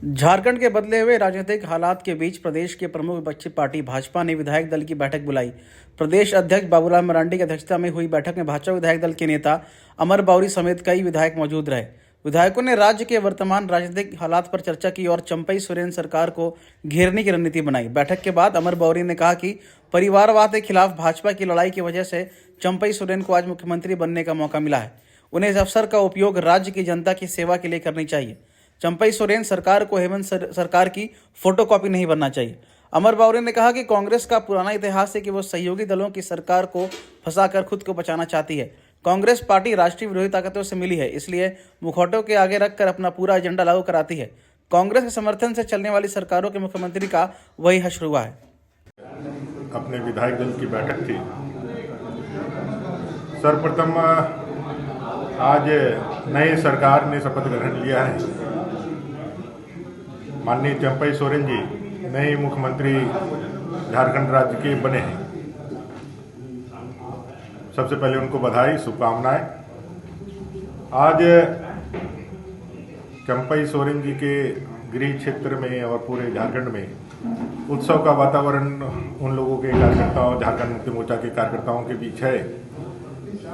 झारखंड के बदले हुए राजनीतिक हालात के बीच प्रदेश के प्रमुख विपक्षी पार्टी भाजपा ने विधायक दल की बैठक बुलाई। प्रदेश अध्यक्ष बाबूलाल मरांडी की अध्यक्षता में हुई बैठक में भाजपा विधायक दल के नेता अमर बावरी समेत कई विधायक मौजूद रहे। विधायकों ने राज्य के वर्तमान राजनीतिक हालात पर चर्चा की और चंपई सोरेन सरकार को घेरने की रणनीति बनाई। बैठक के बाद अमर बावरी ने कहा कि परिवारवाद के खिलाफ भाजपा की लड़ाई की वजह से चंपई सोरेन को आज मुख्यमंत्री बनने का मौका मिला है। उन्हें इस अवसर का उपयोग राज्य की जनता की सेवा के लिए करनी चाहिए। चंपई सोरेन सरकार को हेमंत सरकार की फोटोकॉपी नहीं बनना चाहिए। अमर बावरी ने कहा कि कांग्रेस का पुराना इतिहास है कि वो सहयोगी दलों की सरकार को फंसाकर खुद को बचाना चाहती है। कांग्रेस पार्टी राष्ट्रीय विरोधी ताकतों से मिली है, इसलिए मुखौटों के आगे रखकर अपना पूरा एजेंडा लागू कराती है। कांग्रेस के समर्थन से चलने वाली सरकारों के मुख्यमंत्री का वही हश्र हुआ है। अपने विधायक दल की बैठक थी। सर्वप्रथम आज नई सरकार ने शपथ ग्रहण लिया है। माननीय चंपई सोरेन जी नए मुख्यमंत्री झारखंड राज्य के बने हैं। सबसे पहले उनको बधाई, शुभकामनाएं। आज चंपई सोरेन जी के गृह क्षेत्र में और पूरे झारखंड में उत्सव का वातावरण उन लोगों के कार्यकर्ताओं, झारखंड मुक्ति मोर्चा के कार्यकर्ताओं के बीच है।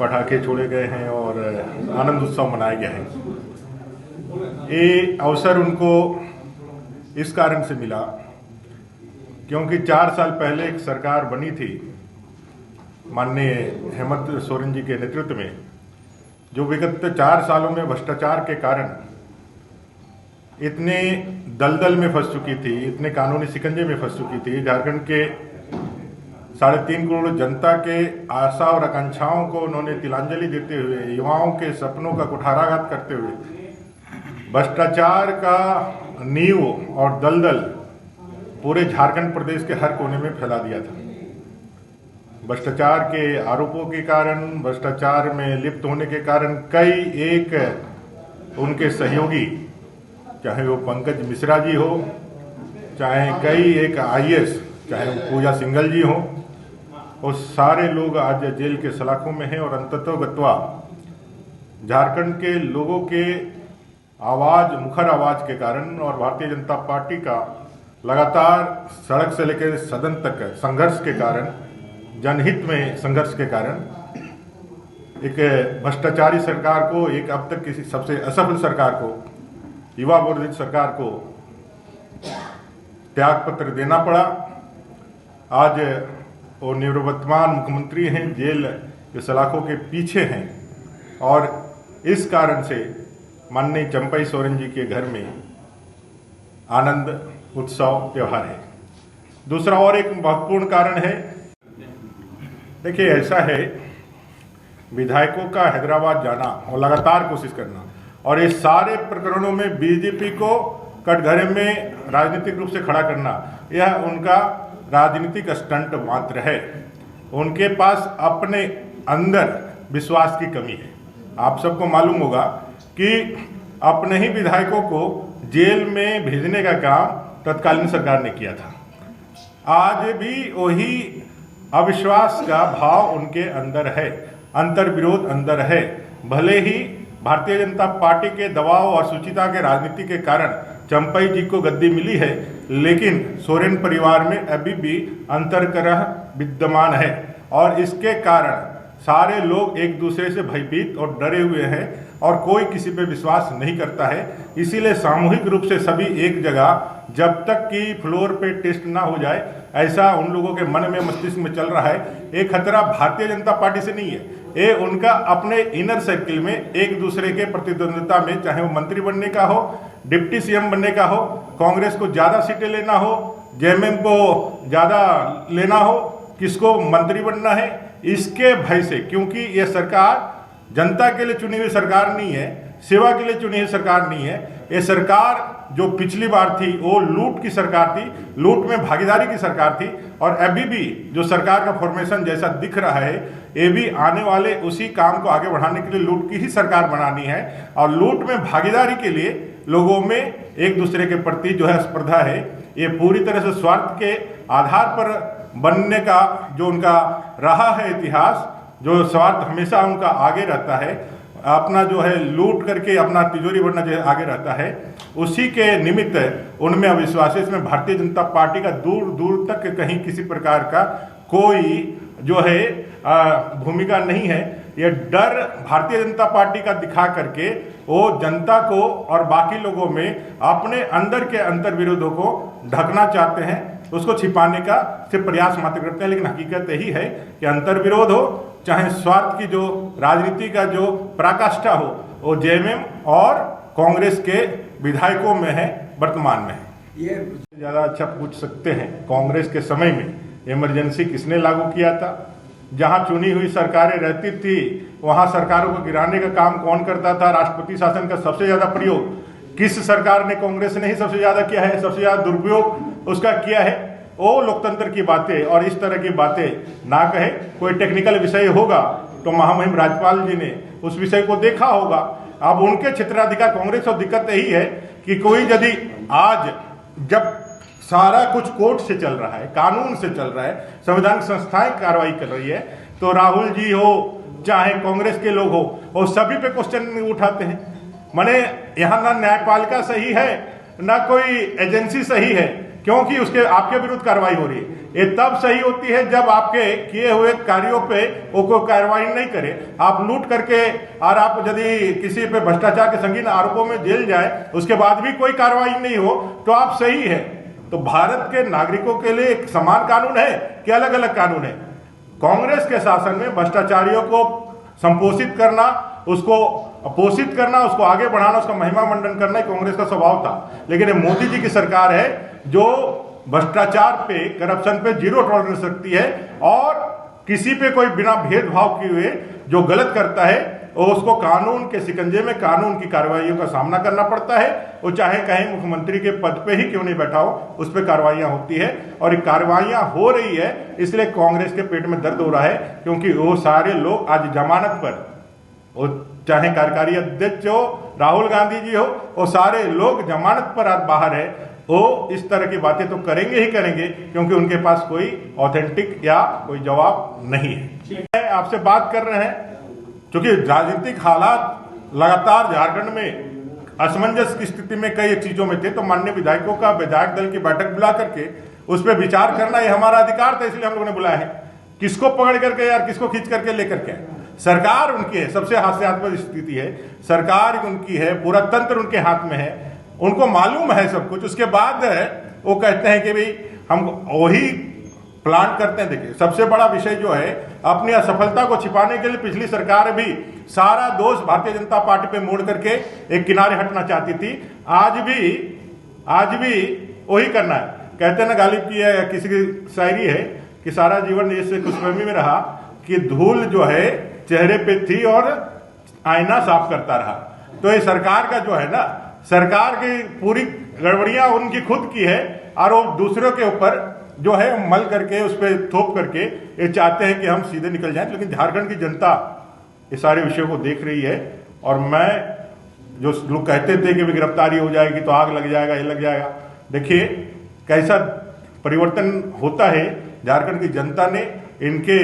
पटाखे छोड़े गए हैं और आनंद उत्सव मनाया गया है। ये अवसर उनको इस कारण से मिला क्योंकि 4 साल पहले एक सरकार बनी थी माननीय हेमंत सोरेन जी के नेतृत्व में, जो विगत 4 सालों में भ्रष्टाचार के कारण इतने दलदल में फंस चुकी थी, इतने कानूनी शिकंजे में फंस चुकी थी। झारखंड के 3.5 करोड़ जनता के आशा और आकांक्षाओं को उन्होंने तिलांजलि देते हुए, युवाओं के सपनों का कुठाराघात करते हुए भ्रष्टाचार का नींव और दलदल पूरे झारखंड प्रदेश के हर कोने में फैला दिया था। भ्रष्टाचार के आरोपों के कारण, भ्रष्टाचार में लिप्त होने के कारण कई एक उनके सहयोगी, चाहे वो पंकज मिश्रा जी हो, चाहे कई एक IAS, चाहे वो पूजा सिंघल जी हो, वो सारे लोग आज जेल के सलाखों में हैं। और अंततोगत्वा झारखंड के लोगों के आवाज, मुखर आवाज के कारण और भारतीय जनता पार्टी का लगातार सड़क से लेकर सदन तक संघर्ष के कारण, जनहित में संघर्ष के कारण एक भ्रष्टाचारी सरकार को, एक अब तक किसी सबसे असफल सरकार को, युवा विरोधी सरकार को त्यागपत्र देना पड़ा। आज वो निवर्तमान मुख्यमंत्री हैं, जेल के सलाखों के पीछे हैं और इस कारण से माननीय चंपई सोरेन जी के घर में आनंद उत्सव त्योहार है। दूसरा और एक महत्वपूर्ण कारण है, देखिए ऐसा है, विधायकों का हैदराबाद जाना और लगातार कोशिश करना और ये सारे प्रकरणों में बीजेपी को कटघरे में राजनीतिक रूप से खड़ा करना, यह उनका राजनीतिक स्टंट मात्र है। उनके पास अपने अंदर विश्वास की कमी है। आप सबको मालूम होगा कि अपने ही विधायकों को जेल में भेजने का काम तत्कालीन सरकार ने किया था। आज भी वही अविश्वास का भाव उनके अंदर है, अंतर्विरोध अंदर है। भले ही भारतीय जनता पार्टी के दबाव और सुचिता के राजनीति के कारण चंपई जी को गद्दी मिली है, लेकिन सोरेन परिवार में अभी भी अंतर्कलह विद्यमान है और इसके कारण सारे लोग एक दूसरे से भयभीत और डरे हुए हैं और कोई किसी पे विश्वास नहीं करता है। इसीलिए सामूहिक रूप से सभी एक जगह, जब तक कि फ्लोर पे टेस्ट ना हो जाए, ऐसा उन लोगों के मन में, मस्तिष्क में चल रहा है। ये खतरा भारतीय जनता पार्टी से नहीं है, ये उनका अपने इनर सर्किल में एक दूसरे के प्रतिद्वंद्विता में, चाहे वो मंत्री बनने का हो, डिप्टी CM बनने का हो, कांग्रेस को ज़्यादा सीटें लेना हो, JMM को ज़्यादा लेना हो, किसको मंत्री बनना है, इसके भय से। क्योंकि ये सरकार जनता के लिए चुनी हुई सरकार नहीं है, सेवा के लिए चुनी हुई सरकार नहीं है। ये सरकार जो पिछली बार थी वो लूट की सरकार थी, लूट में भागीदारी की सरकार थी और अभी भी जो सरकार का फॉर्मेशन जैसा दिख रहा है, ये भी आने वाले उसी काम को आगे बढ़ाने के लिए लूट की ही सरकार बनानी है। और लूट में भागीदारी के लिए लोगों में एक दूसरे के प्रति जो है स्पर्धा है, ये पूरी तरह से स्वार्थ के आधार पर बनने का जो उनका रहा है इतिहास, जो स्वार्थ हमेशा उनका आगे रहता है, अपना जो है लूट करके अपना तिजोरी भरना जो आगे रहता है, उसी के निमित्त उनमें अविश्वास है। इसमें भारतीय जनता पार्टी का दूर दूर तक कहीं किसी प्रकार का कोई जो है भूमिका नहीं है। ये डर भारतीय जनता पार्टी का दिखा करके वो जनता को और बाकी लोगों में अपने अंदर के अंतर विरोधों को ढकना चाहते हैं, उसको छिपाने का सिर्फ प्रयास मात्र करते हैं। लेकिन हकीकत यही है कि अंतर विरोध हो, चाहे स्वार्थ की जो राजनीति का जो पराकाष्ठा हो, वो जेएमएम और कांग्रेस के विधायकों में है, वर्तमान में है। ये ज़्यादा अच्छा पूछ सकते हैं, कांग्रेस के समय में इमरजेंसी किसने लागू किया था? जहां चुनी हुई सरकारें रहती थी वहां सरकारों को गिराने का काम कौन करता था? राष्ट्रपति शासन का सबसे ज्यादा प्रयोग किस सरकार ने, कांग्रेस ने ही सबसे ज्यादा किया है, सबसे ज्यादा दुरुपयोग उसका किया है। वो लोकतंत्र की बातें और इस तरह की बातें ना कहे। कोई टेक्निकल विषय होगा तो महामहिम राज्यपाल जी ने उस विषय को देखा होगा। अब उनके क्षेत्राधिकार कांग्रेस और दिक्कत यही है कि कोई यदि आज जब सारा कुछ कोर्ट से चल रहा है, कानून से चल रहा है, संवैधानिक संस्थाएं कार्रवाई कर रही है, तो राहुल जी हो चाहे कांग्रेस के लोग हो, वो सभी पे क्वेश्चन उठाते हैं। माने यहाँ ना न्यायपालिका सही है ना कोई एजेंसी सही है, क्योंकि उसके आपके विरुद्ध कार्रवाई हो रही है। ये तब सही होती है जब आपके किए हुए कार्यों पे वो कोई कार्रवाई नहीं करे। आप लूट करके और आप यदि किसी पे भ्रष्टाचार के संगीन आरोपों में जेल जाए, उसके बाद भी कोई कार्रवाई नहीं हो, तो आप सही है। तो भारत के नागरिकों के लिए एक समान कानून है कि अलग अलग कानून है? कांग्रेस के शासन में भ्रष्टाचारियों को संपोषित करना, उसको पोषित करना, उसको आगे बढ़ाना, उसका महिमा मंडन करना ही कांग्रेस का स्वभाव था। लेकिन ये मोदी जी की सरकार है जो भ्रष्टाचार पे, करप्शन पे जीरो टॉलरेंस रखती है और किसी पे कोई बिना भेदभाव किए जो गलत करता है वो उसको कानून के शिकंजे में कानून की कार्रवाइयों का सामना करना पड़ता है। वो चाहे कहीं मुख्यमंत्री के पद पे ही क्यों नहीं बैठा हो, उस पर कार्रवाइयां होती है। और ये कार्रवाइयां हो रही है इसलिए कांग्रेस के पेट में दर्द हो रहा है, क्योंकि वो सारे लोग आज जमानत पर, वो चाहे कार्यकारी अध्यक्ष हो, राहुल गांधी जी हो, वो सारे लोग जमानत पर आज बाहर है। वो इस तरह की बातें तो करेंगे ही करेंगे, क्योंकि उनके पास कोई ऑथेंटिक या कोई जवाब नहीं है। आपसे बात कर रहे हैं क्योंकि राजनीतिक हालात लगातार झारखंड में असमंजस की स्थिति में कई चीजों में थे, तो माननीय विधायकों का विधायक दल की बैठक बुला करके उस पर विचार करना ये हमारा अधिकार था, इसलिए हम लोगों ने बुलाया है। किसको पकड़ करके यार किसको खींच करके लेकर के? सरकार उनकी है, सबसे हास्यास्पद स्थिति है, सरकार उनकी है, पूरा तंत्र उनके हाथ में है, उनको मालूम है सब कुछ। उसके बाद वो कहते हैं कि भाई हम वही प्लान करते हैं। देखिए, सबसे बड़ा विषय जो है, अपनी असफलता को छिपाने के लिए पिछली सरकार भी सारा दोष भारतीय जनता पार्टी पे मोड़ करके एक किनारे हटना चाहती थी। आज भी वही करना है। कहते हैं ना, गालिब की है किसी की शायरी है कि सारा जीवन ऐसे खुशफहमी में रहा कि धूल जो है चेहरे पे थी और आईना साफ करता रहा। तो ये सरकार का जो है ना, सरकार की पूरी गड़बड़ियां उनकी खुद की है और वो दूसरों के ऊपर जो है मल करके उस पर थोप करके ये चाहते हैं कि हम सीधे निकल जाएं। लेकिन झारखंड की जनता ये सारे विषयों को देख रही है। और मैं जो लोग कहते थे कि गिरफ्तारी हो जाएगी तो आग लग जाएगा, ये लग जाएगा, देखिए कैसा परिवर्तन होता है। झारखंड की जनता ने इनके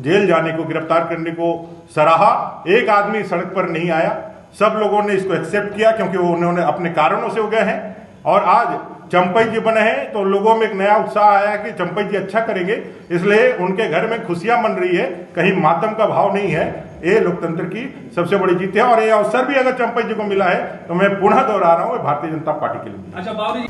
जेल जाने को, गिरफ्तार करने को सराहा। एक आदमी सड़क पर नहीं आया, सब लोगों ने इसको एक्सेप्ट किया क्योंकि वो उन्होंने अपने कारणों से हो गए हैं। और आज चंपई जी बने हैं तो लोगों में एक नया उत्साह आया कि चंपई जी अच्छा करेंगे, इसलिए उनके घर में खुशियां मन रही है, कहीं मातम का भाव नहीं है। ये लोकतंत्र की सबसे बड़ी जीत है और ये अवसर भी अगर चंपई जी को मिला है तो मैं पुनः दोहरा रहा हूं, भारतीय जनता पार्टी के लिए। अच्छा बाबू जी